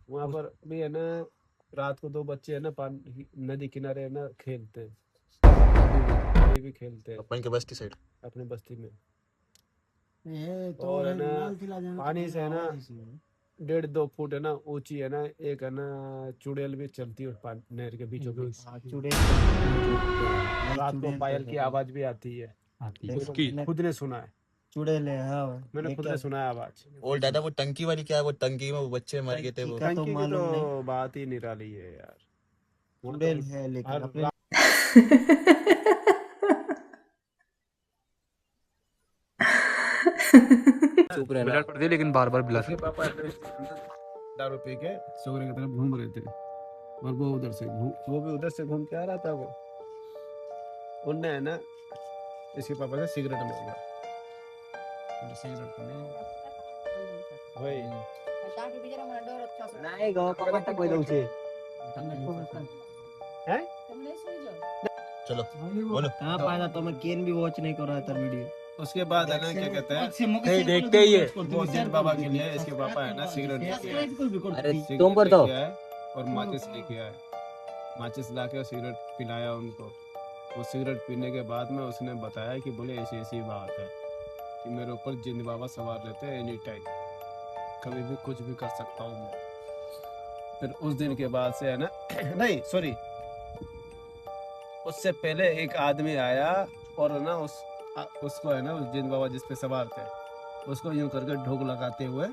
वहाँ पर भी है ना, रात को 2 बच्चे है ना पानी नदी किनारे है ना खेलते हैं, अभी भी खेलते हैं अपन के बस्ती साइड अपने बस्ती में। ये तो और है ना लाल किला जाना पानी से है ना 1.5-2 फुट है ना ऊंची है ना, एक है ना चुड़ैल भी चलती है नहर के बीचों बीच। चुड़ैल रात को पायल की आवाज भी आती है, उसकी खुद ने सुना है, चुड़ैल है। हाँ मैंने खुद ने सुना है आवाज। और दादा वो टंकी वाली क्या है, वो टंकी में वो बच्चे मर गए थे वो। का तो टंकी की मालूम नहीं, तो बात ही निराली है यार। वहाँ चुड़ैल तो है लेकिन हर अपने चुप बिलाल पड़ती है, लेकिन बार बार बिलाल उसके पापा दारू पी के सोगरे की तरफ घूम रहे थे, और वो उधर से वो भी उधर से घूम के आ रहा था। वो उनने है ना इसके पापा से सिगरेट मांगा, सिगरेट वही नहीं गो पापा तक कोई दउछे है। चलो बोलो। कहां पाया तो मैं केन भी वॉच नहीं कर रहा था वीडियो। उसके बाद है ना क्या कहते हैं, नहीं देखते ही है। वो दिन बाबा के लिए इसके पापा है ना सिगरेट अरे सिगरेट तुम पर तो लेके आए और माचिस लेके आए, माचिस ला के सिगरेट पिलाया उनको। वो सिगरेट पीने के बाद में उसने बताया कि बोले ऐसी ऐसी बात है कि मेरे ऊपर जिन बाबा सवार रहते हैं एनी टाइम, कभी भी कुछ भी कर सकता हूँ मैं। फिर उस दिन के बाद से है ना नहीं सॉरी, उससे पहले एक आदमी आया और ना उसको है ना उस जिन बाबा जिस पे सवार थे उसको यूं करके ढोक लगाते हुए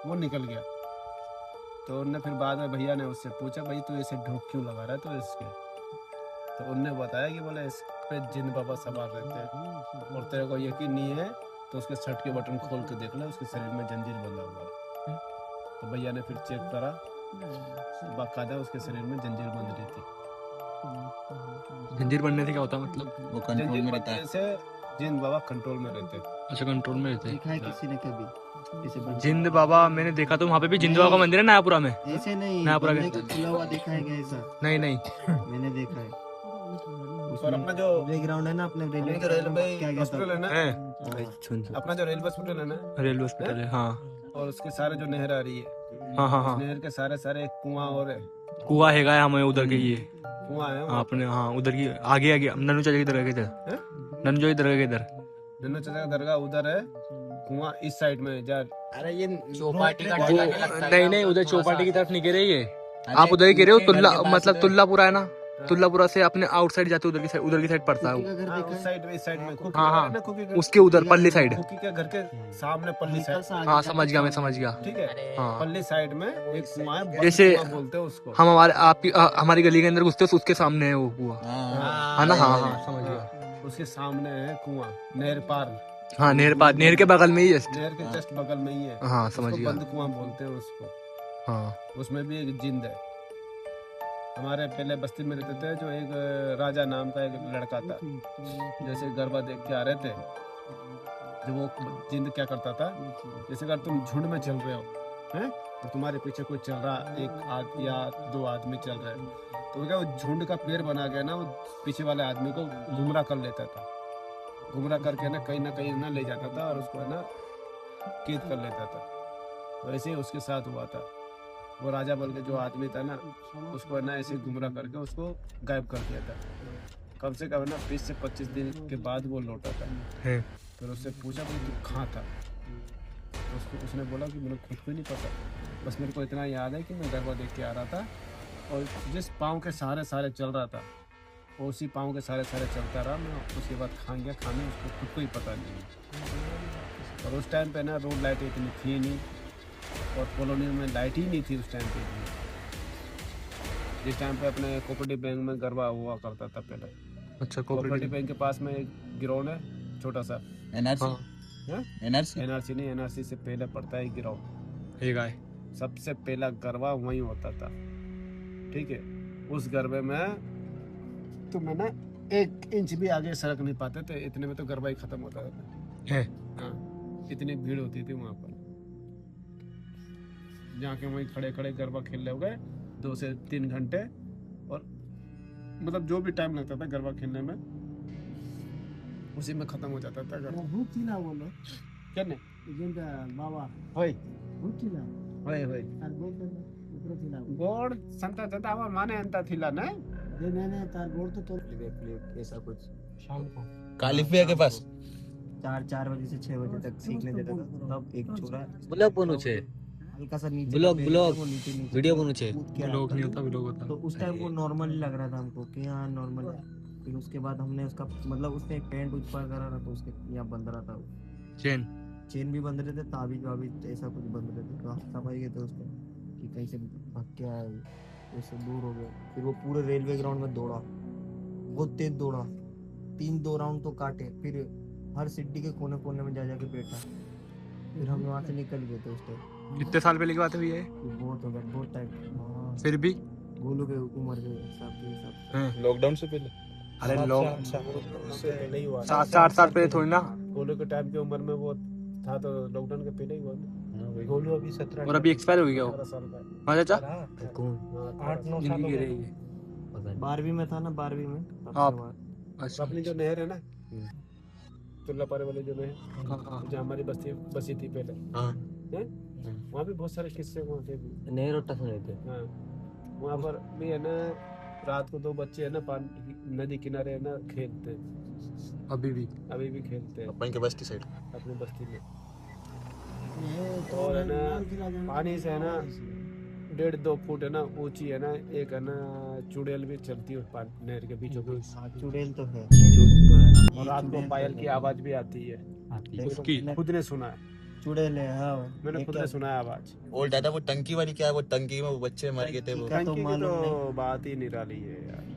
वो निकल गया। तो उनने फिर बाद में भैया ने उससे पूछा, भाई तू इसे ढोक क्यों लगा रहा है तो इसके, तो उनने बताया कि बोले इस पे जिन बाबा सवार रहते हैं और तेरे को यकीन नहीं है तो उसके शर्ट के बटन खोल के देख ले, उसके शरीर में जंजीर बंधा हुआ है। तो भैया ने फिर चेक करा, बाकायदा उसके शरीर में जंजीर बंध रही थी। जंजीर बनने से क्या होता है मतलब? वो कंट्रोल जंजीर में रहता बंधने है। से जिन बाबा कंट्रोल में रहते हैं। अच्छा, कंट्रोल में रहते हैं। देखा है किसी ने कभी ऐसे बंदे? जिंद बाबा मैंने देखा, तो वहाँ पे भी जिंद बाबा का मंदिर है नयापुरा में। ऐसे नहीं नयापुरा बंदे के को खुला हुआ देखा है क्या ऐसा? नहीं नहीं, मैंने देखा है। और अपना जो बैकग्राउंड है ना अपने अपना जो रेलवे क्या कहता हॉस्पिटल है ना, अपना जो रेलवे हॉस्पिटल है ना, रेलवे हॉस्पिटल है हाँ। और उसके सारे जो नहर आ रही है, हाँ हाँ उस हाँ, नहर के सारे सारे कुआं और है, कुआ है हमें उधर के ये। कुआं है हाँ वहाँ अपने, हाँ उधर की आगे आगे नन्नू चाचा की दरगाह के इधर, हैं? नन्नू चाचा की दरगाह के इधर। नन्नू चाचा का दरगाह उधर है, कुआं इस साइड में है। अरे ये चौपाटी का नहीं नहीं, उधर चौपाटी की तरफ नहीं गिर रही है, आप उधर ही गिरे हो। तुल्ला मतलब तुल्लापुरा है ना, तुल्लापुरा से अपने आउट साइड जाते उधर की साइड पड़ता है वो। हाँ, उस साइड में, इस साइड में कुकी हाँ, का हाँ, है ना, कुकी का, उसके उधर पल्ली साइड। कुकी के घर के सामने पल्ली साइड। हाँ समझ गया, मैं समझ गया। ठीक है, हाँ पल्ली साइड में एक कुआं है, बंद जैसे कुआं बोलते हैं उसको। हम हमारी गली के अंदर घुसते हैं, उसके सामने है वो कुआ, है ना। हाँ हाँ समझ गया। उसके सामने है कुआं, नहर पार। हाँ नहर के बगल में ही जस्ट। नहर के जस्ट बगल में ही है। हाँ समझ उसको गया। बंद कुआं बोलते हैं उसको। हाँ उसमें भी एक जिंद है। हमारे पहले बस्ती में रहते थे, जो एक राजा नाम का एक लड़का था, जैसे गरबा देख के आ रहे थे, जो वो जिंद क्या करता था, जैसे अगर तुम झुंड में चल रहे हो हैं और तुम्हारे पीछे कोई चल रहा, एक या 2 आदमी चल रहे हैं, तो क्या वो झुंड का पेड़ बना के ना वो पीछे वाले आदमी को गुमराह कर लेता था, गुमराह करके ना कहीं ना ले जाता था और उसको है ना कैद कर लेता था। वैसे ही उसके साथ हुआ था। वो राजा बन के जो आदमी था ना, उसको है ना ऐसे गुमराह करके उसको गायब कर दिया था। कम से कम ना 20 से 25 दिन के बाद वो लौटा था। फिर उससे पूछा कि तू कहाँ था, तो उसने बोला कि मुझे खुद को नहीं पता, बस मेरे को इतना याद है कि मैं गरबा देख के आ रहा था और जिस पाँव के सहारे चल रहा था, उसी पाँव के सहारे चलता रहा मैं। उसके बाद खाने उसको खुद को ही पता नहीं। और उस टाइम पे ना रोड लाइट इतनी थी नहीं और कॉलोनी में लाइट ही नहीं थी उस टाइम पे। जिस टाइम पे अपने कोऑपरेटिव बैंक में गरबा हुआ करता था पहले। अच्छा, कोऑपरेटिव बैंक के पास में एक ग्राउंड है छोटा सा, एनआरसी नहीं, एनआरसी से पहले पड़ता है ग्राउंड। एक आए सबसे पहला गरबा वहीं होता था। ठीक है, उस गरबे में तुम है ना 1 इंच भी आगे सड़क नहीं पाते थे, इतने में तो गरबा ही खत्म होता था। हाँ, इतनी भीड़ होती थी वहाँ पर, जाके वहीं खड़े गरबा खेल रहे हो गए 2 से 3 घंटे, और मतलब जो भी टाइम लगता था गरबा खेलने में उसी में खत्म हो जाता था। भूख थी ना बोलो क्या नहीं जिंदा बाबा भाई भूख थी ना होय होय गोड संता जता हमार माने अंता थिला ना ऐसा कुछ शाम को कालिफ भैया के पास 4 बजे से 6 बजे तक सीखने देता था। तब एक छोरा ब्लॉग बनू छे हल्का सा नीचे ब्लॉग का ब्लॉग वो नीचे नीचे वीडियो बनू छे कूद के लोग आता नहीं था। होता लोग होता तो उस टाइम वो नॉर्मल ही लग रहा था हमको कि हाँ नॉर्मल है। फिर उसके बाद हमने उसका मतलब उसने एक पैंट ऊपर करा था तो उसके यहाँ बंद रहा था चेन भी बंद रहे थे ताबीज वाबीज ऐसा कुछ बंद रहे थे। तो हम समझ गए थे उसको कि कहीं से भाग के आया है, उससे दूर हो गए। फिर वो पूरे रेलवे ग्राउंड में दौड़ा, बहुत तेज दौड़ा, 3 राउंड तो काटे। फिर हर सिटी के कोने कोने में जा जाके बैठा। फिर हम वहाँ से निकल गए थे उस टाइम। कितने साल पहले की बात हुई है बहुत हो गया, बहुत टाइम। फिर भी गोलू के उम्र के हिसाब के हिसाब लॉकडाउन से पहले अरे लोग उससे पहले ही हुआ 7-8 साल पहले थोड़ी ना गोलू के टाइम की उम्र में वो था तो लॉकडाउन के पहले ही हुआ ना। गोलू अभी 17 और अभी एक्सपायर हो गया वो 18 साल का है। हाँ चाचा कौन हाँ, 8-9 साल जिंदगी हो रही गए। है 12वीं में था ना, 12वीं में तब आप? से हुआ। अच्छा अपनी जो नहर है ना तुल्लापारे वाली जो नहर हाँ हाँ जो हमारी बसी थी पहले हाँ हैं? वहाँ भी बहुत सारे किस्से वहाँ के भी नहीं रोटा सुने थे हाँ वहाँ पर भी है ना रात को 2 बच्चे है ना नदी किनारे है ना खेलते हैं अभी भी अभी भी खेलते हैं अपन के बस की साइड अपनी बस्ती में। और है ना पानी से है ना 1.5-2 फुट है ना ऊंची है ना एक है ना चुड़ैल भी चलती है नहर के बीचों बीच चुड़ैल तो है। और रात को पायल की आवाज भी आती है। उसकी खुद ने सुना है, चुड़ैल है हाँ। मैंने खुद ने सुना है आवाज। और दादा वो टंकी वाली क्या है, वो टंकी में वो बच्चे मर गए थे वो का तो टंकी की मालूम तो नहीं। बात ही निराली है यार।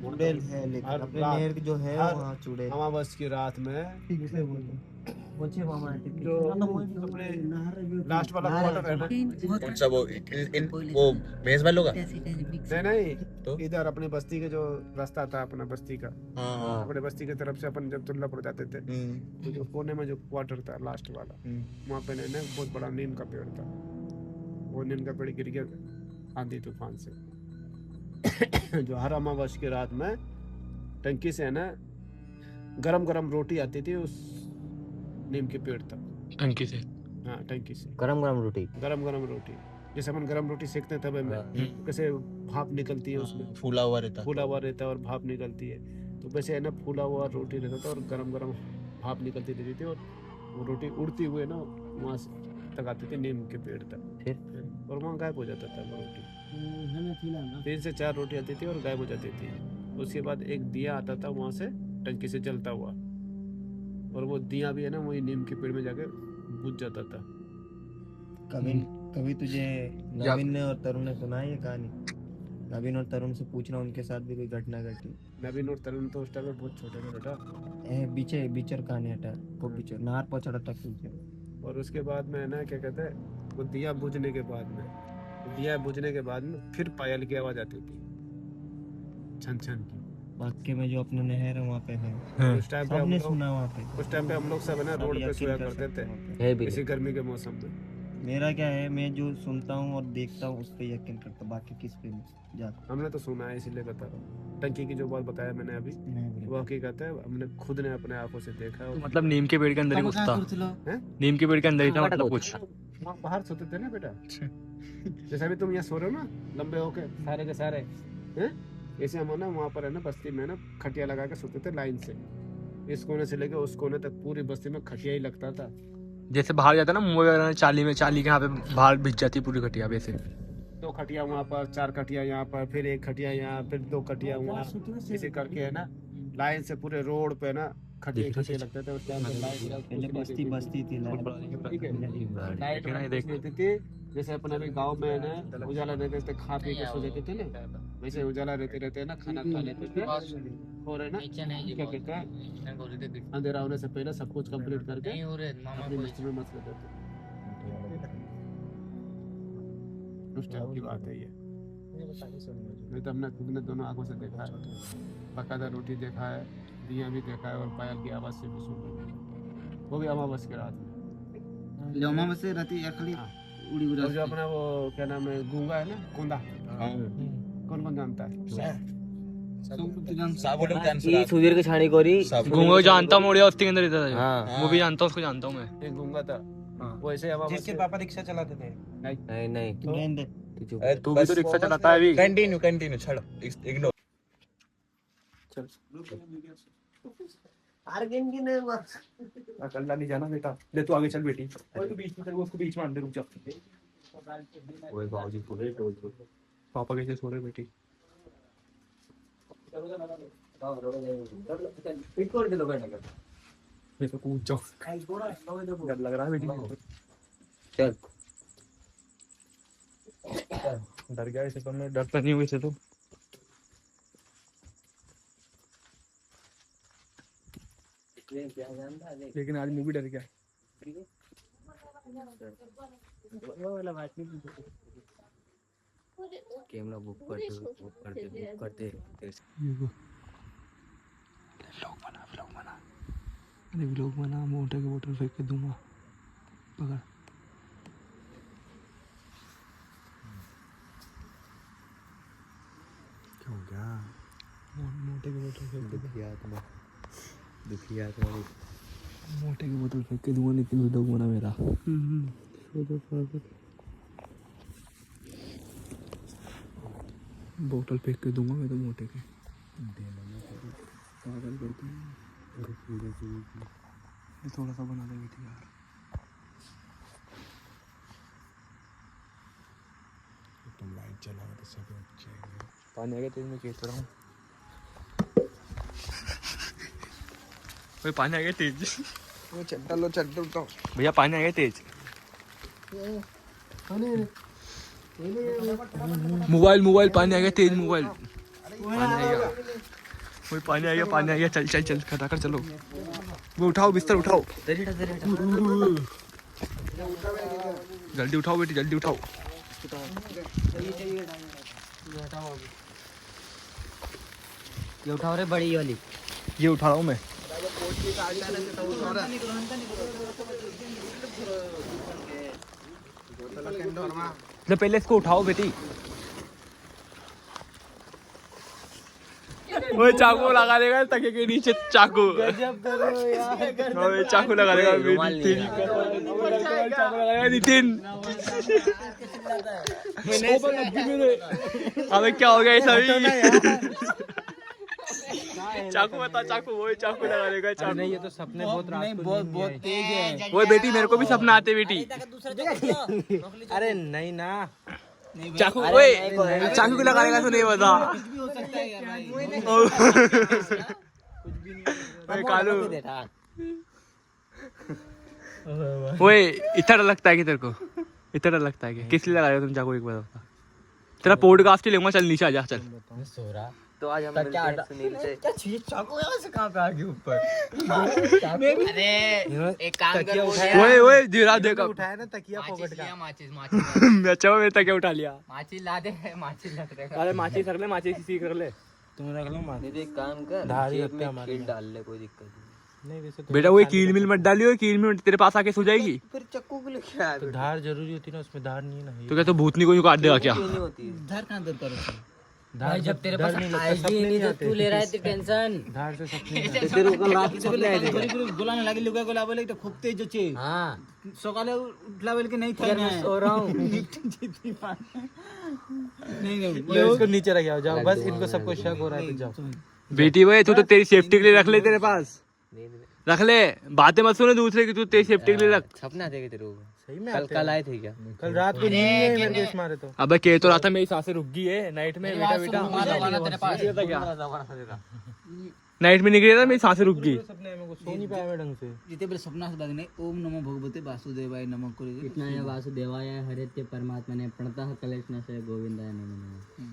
चुड़ैल है लेकिन हर अपने रात- नहर की जो है हर- वहाँ चुड़ैल। अमावस की रात में जो अपने लास्ट वाला क्वार्टर है ना कौन सा वो वो भैंस वालों का नहीं तो? इधर अपनी बस्ती के जो रास्ता था अपना बस्ती का हाँ हाँ अपने बस्ती की तरफ से अपन जब तुल्लापुर जाते थे तो जो कोने में जो क्वार्टर था लास्ट वाला वहाँ पे ना बहुत बड़ा नीम का पेड़ था। वो नीम का पेड़ गिर गया आंधी तूफान से। जो हर अमावस की रात में टंकी से है ना गरम गरम रोटी आती थी उस नीम के पेड़ तक। टंकी से हाँ टंकी से गरम गरम रोटी गरम गरम रोटी जैसे अपन गरम रोटी सेकते हैं तवे में कैसे भाप निकलती है उसमें फूला हुआ रहता फूला हुआ रहता है और भाप निकलती है। तो वैसे है ना फूला हुआ रोटी रहता था और गरम गरम भाप निकलती रहती थी और वो रोटी उड़ती हुए ना वहाँ तक आती थी नीम के पेड़ तक और वहाँ गायब हो जाता था वो रोटी। 3 से 4 रोटी आती थी और गायब हो जाती थी। उसके बाद एक दिया आता था वहाँ से टंकी से जलता हुआ और वो दिया भी है ना वही नीम के पेड़ में जाके बुझ जाता था। कभी तुझे नवीन ने और तरुण ने सुना है ये कहानी? नवीन और तरुण से पूछना उनके साथ भी कोई घटना घटी। नवीन और तरुण तो उस टाइम में बहुत छोटे थे बेटा। बीचर कहानी हटा को बीचर नहर पहुंचा तक पूछे। और उसके बाद में है ना क्या कहते हैं वो दिया बुझने के बाद में फिर पायल की आवाज आती थी छन छन की। वाक्य में जो अपने नहर है वहाँ पे है। उस टाइम पे सबने सुना वहाँ पे। उस टाइम पे हम लोग सब है ना सब रोड पे यकीन सोया कर करते सकते थे हैं वहाँ पे। है भी इसी गर्मी के मौसम में। मेरा क्या है, मैं जो सुनता हूँ और देखता हूँ उस पे यकीन करता, बाकी किस पे जाता हमने तो सुना है इसीलिए बता रहा हूँ। टंकी की जो बात बताया मैंने अभी नहीं। वो हकीकत है, हमने खुद ने अपने आंखों से देखा और मतलब नीम के पेड़ के अंदर ही घुस था हैं? नीम के पेड़ के अंदर ही था मतलब कुछ वहाँ बाहर सोते थे ना बेटा। जैसे अभी तुम यहाँ सो रहे हो ना लंबे होके सारे के सारे हैं, ऐसे हम ना वहाँ पर है ना बस्ती में ना खटिया लगा के सोते थे लाइन से। इस कोने से लेके उस कोने तक पूरी बस्ती में खटिया ही लगता था। जैसे बाहर जाता ना मुंबई वगैरह चाली के यहाँ पे बाहर भिज जाती पूरी खटिया वैसे। 2 खटिया वहाँ पर, 4 खटिया यहाँ पर, फिर 1 खटिया यहाँ, फिर 2 खटिया वहाँ, ऐसे करके है ना लाइन से पूरे रोड पे ना खटिया लगते थे। उस टाइम पे पहले बस्ती बस्ती थी ठीक है लाइट रहती थी। जैसे अपन अभी गाँव में है ना उजाला रहते थे, खा पी के सो जाते थे ना, वैसे उजाला रहते ना खाना खा लेते थे और है ना क्या कहते हैं अंधेरा होने से पहले सब कुछ कंप्लीट करके अपनी मस्ती में मस्त रहते थे। उस टाइम की बात है ये। नहीं तो हमने खुद ने दोनों आंखों से देखा है, बकायदा रोटी देखा है, दिया भी देखा है और पायल की आवाज से भी सुना है। वो भी अमावस की रात में। अमावस से राती अखली हाँ। उड़ी और जो अपना वो क्या नाम है गूंगा है ना कुंदा, कौन कौन जानता है? साबुन का ये सुधीर के छाणी कोरी घूंगो जानता हूँ मोड़िया उसके अंदर रहता था। हाँ वो भी जानता हूँ, उसको जानता हूँ मैं। एक गूंगा था वैसे हवा जिसके पापा रिक्शा चलाते थे। नहीं नहीं रहने दे। तू चुप। तू भी तो रिक्शा चलाता है अभी। कंटिन्यू कंटिन्यू छोड़ो, इग्नोर। आर्गेन ने बस अकेला नहीं जाना बेटा, ले तू आगे चल बेटी, और तू बीच में चल, उसको बीच में आने दे, रुक जा। ओए बाबूजी पूरे टोल दो। पापा कैसे सो रहे बेटी? पिटकोर के लोग हैं मैं तो कूद जाऊं, डर लग रहा है बेटी। चल डर गया इसे तो, मैं डरता नहीं हूँ इसे तो। लेकिन आज मैं भी डर गया। कैमरा बुक करते व्लॉग बना, मोटे की बोतल फेंक के दूंगा, पकड़। क्या हो गया? मोटे की बोतल फेंक के दुखी आत्मा मोटे की बोतल फेंक के दूंगा, नितिन व्लॉग बना मेरा। बोतल फेंक के दूंगा मैं तो मोटे के, पागल कर दूंगा। ये थोड़ा सा बना देगी थी यार। तुम लाइट जलाओ तो सब रुक जाएंगे। पानी आ गया तेज, मैं कहता रहा हूँ। भाई पानी आ गया तेज। वो चड्डा लो, चड्डा उठाओ। भैया पानी आ गया तेज। मोबाइल पानी आ गया तेज, मोबाइल पानी आ गया। वही पानी आ गया, चल चल चल खटाकर चलो। वो उठाओ, बिस्तर उठाओ, जल्दी उठाओ बेटी, जल्दी उठाओ। ये उठाओ रे बड़ी वाली। ये उठा रहा हूँ मैं। तो पहले इसको उठाओ बेटी। वो चाकू लगा देगा तके के नीचे, चाकू चाकू लगा देगा नितिन, चाकू लगाएगा नितिन। अबे क्या हो गया ये सभी? चाकू बता, चाकू, वो चाकू लगा देगा, चाकू। नहीं ये तो सपने बहुत रात को बहुत तेज है। वो बेटी मेरे को भी सपना आते बेटी। अरे नहीं ना, चाकू, ओए चाकू क्यों लगा देगा तो नहीं बता। ओए कालू, ओए इतना डर लगता है कि तेरे को? इतना डर लगता है कि किस लिए लगा रहे हो तुम चाकू? एक बार बता। तेरा पॉडकास्ट ही लूंगा, चल नीचे आ जा, चल। सो रहा तो आज हम मिलते हैं सुनील से। क्या चाहिए चाकू यहाँ से कहाँ पे आ गई ऊपर? अरे एक काम कर, ओए धीरा देखा, उठाया ना तकिया पॉकेट का। माचिस अच्छा मैं तक उठा लिया। माचिस ला दे, माचिस रख दे। अरे माचिस रख ले, माचिस किसी कर ले। तुम रख लो माचिस। एक काम कर, जेब में कील डाल ले, कोई दिक्कत नहीं। वैसे बेटा वो कील मिल मत डालियो, कील मिल तेरे पास आके सो जाएगी। फिर चक्कू के लिए क्या है? धार जरूरी होती है ना, उसमें धार नहीं है ना। तो क्या तो भूतनी को यूं काट देगा क्या? नहीं होती है धार, कहाँ दर करो भाई, जब तेरे पास आईडी नहीं तो तू ले रहा है टेंशन। धार से सपने तेरे को रात से ले आए थे, गोलाने लगे लुगा गोला बोले तो खूब तेज होचे। हां सकाले उठला बोल के नहीं था, मैं सो रहा हूं। नहीं इसको नीचे रख जाओ, बस इनको सबको शक हो रहा है तो जाओ। बेटी भाई तू तो तेरी सेफ्टी के लिए रख ले, तेरे पास रख ले, बातें मत सुने दूसरे की, तू तेरी सेफ्टी के लिए रख। सपना देखे तेरे को सही में? कल आए थे क्या? कल रात को नींद नहीं मेरे को इस मारे तो। अबे कह तो रहा था मेरी सांसें रुक गई है नाइट में, बेटा नाइट में निकली था, मेरी सांसें रुक गई। सपने में को सो नहीं पाया मैं ढंग से। जिते पहले सपना से लगने ओम नमो भगवते वासुदेवाय नमः करे इतना है वासुदेवाय हरिते परमात्मा ने प्रणतः कलेशना से गोविंदाय नमः।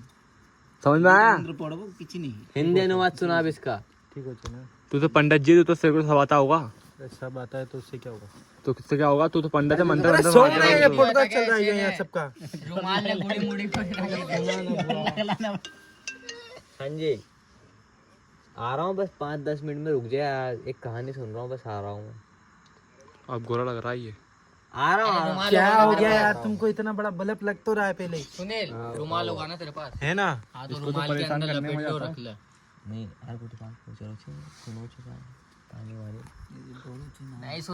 समझ में आया? मंत्र पढ़ो किसी नहीं हिंदी अनुवाद सुना अब इसका। ठीक हो ना, तू तो पंडित जी, तू तो तेरे को सब आता होगा। सब आता है तो उससे क्या होगा? तो किससे क्या होगा? तू तो पंडित है, मंत्र अरे सो रहे हैं, ये पॉडकास्ट चल रहा है यहाँ सबका। रुमाल ने मुड़ी मुड़ी को हाँ जी आ रहा हूँ, बस 5-10 मिनट में रुक जाए, एक कहानी सुन रहा हूँ, बस आ रहा हूँ। अब गोरा लग रहा है ये। आ रहा हूँ। क्या हो गया यार तुमको? इतना बड़ा बल्ब लग तो रहा है पहले। सुनील रुमाल होगा ना तेरे पास? है ना? हाँ तो रुमाल के अंदर लपेट लो, रख ले। नहीं यार को दुकान पहुंच रहा है, सुनो पानी वाले नहीं